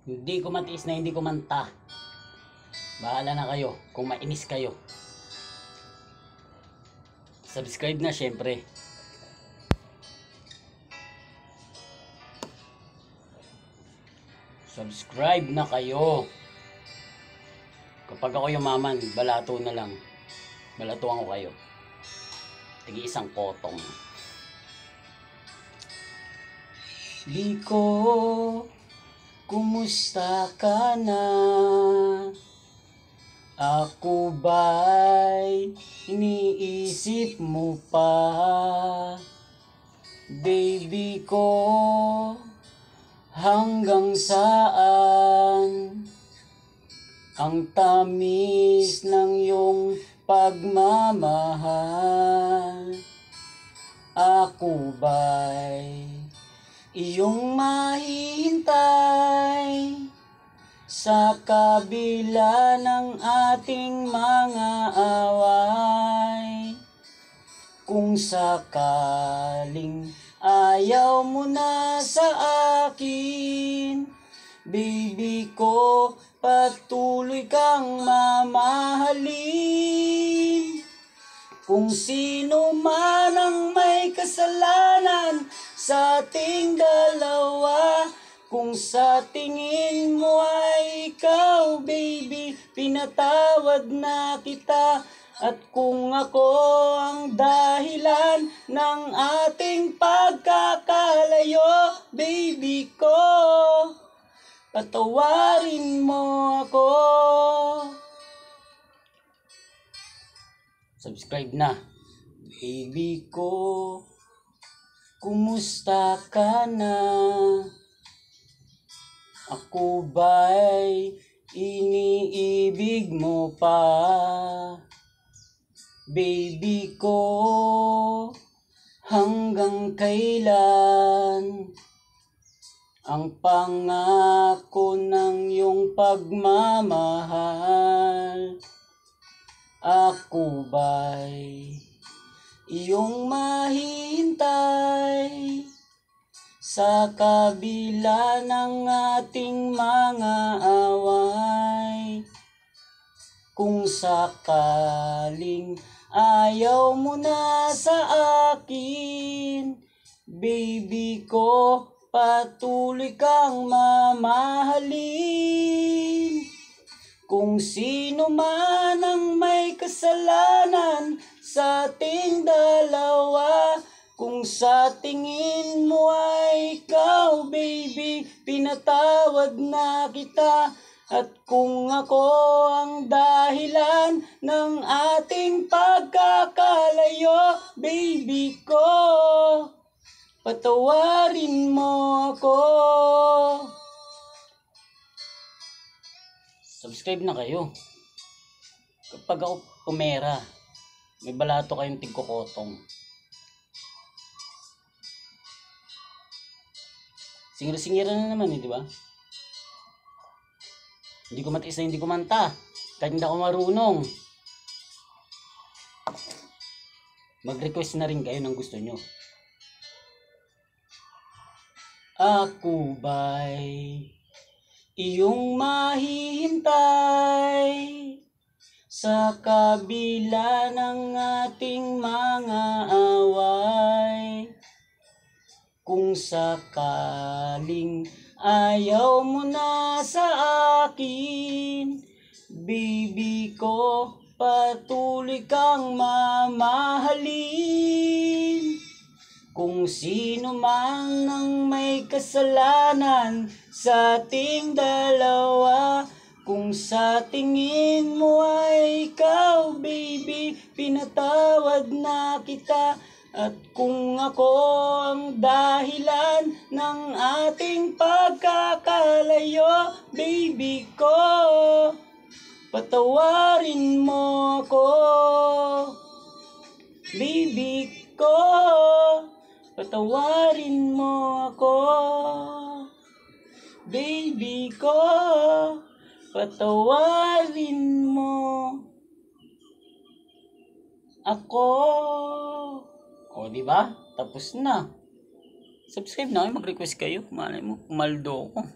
Hindi ko matiis na hindi ko manta. Bahala na kayo kung mainis kayo. Subscribe na syempre. Subscribe na kayo. Kapag ako yumaman, balato na lang. Balatuan ko kayo. Tigi isang potong. Biko, kumusta ka na? Ako ba'y iniisip mo pa? Baby ko, hanggang saan ang tamis ng iyong pagmamahal? Ako ba'y iyong mahihintay sa kabila ng ating mga away? Kung sakaling ayaw mo na sa akin, baby ko, patuloy kang mamahalin. Kung sino man ang may kasalanan sa ating dalawa, kung sa tingin mo ay ikaw, baby, pinatawad na kita. At kung ako ang dahilan ng ating pagkakalayo, baby ko, patawarin mo ako. Subscribe na. Baby ko, kumusta ka na? Ako ba'y iniibig mo pa? Baby ko, hanggang kailan ang pangako ng iyong pagmamahal? Ako ba'y iyong mahihintay sa kabila ng ating mga away? Kung sakaling ayaw mo na sa akin, baby ko, patuloy kang mamahalin. Kung sino man ang may kasalanan sa ating dalawa, kung sa tingin mo ay ikaw, baby, pinatawad na kita. At kung ako ang dahilan ng ating pagkakalayo, baby ko, patawarin mo ako. Subscribe na kayo. Kapag ako pumera, may balato kayong tigkokotong. Singira-singira na naman di ba? Hindi ko matiis na hindi ko manta. Kahit hindi ako marunong. Mag-request na rin kayo ng gusto nyo. Ako ba'y iyong mahihintay sa kabila ng ating mga away? Kung sakaling ayaw mo na sa akin, baby ko, patuloy kang mamahalin. Kung sino man ang may kasalanan sa ating dalawa, kung sa tingin mo ay ikaw, baby, pinatawad na kita. At kung ako ang dahilan ng ating pagkakalayo, baby ko, patawarin mo ako. Baby ko, patawarin mo ako. Baby ko, patawarin mo ako. O, diba? Tapos na. Subscribe na kayo, mag-request kayo. Malay mo, kumaldo ako.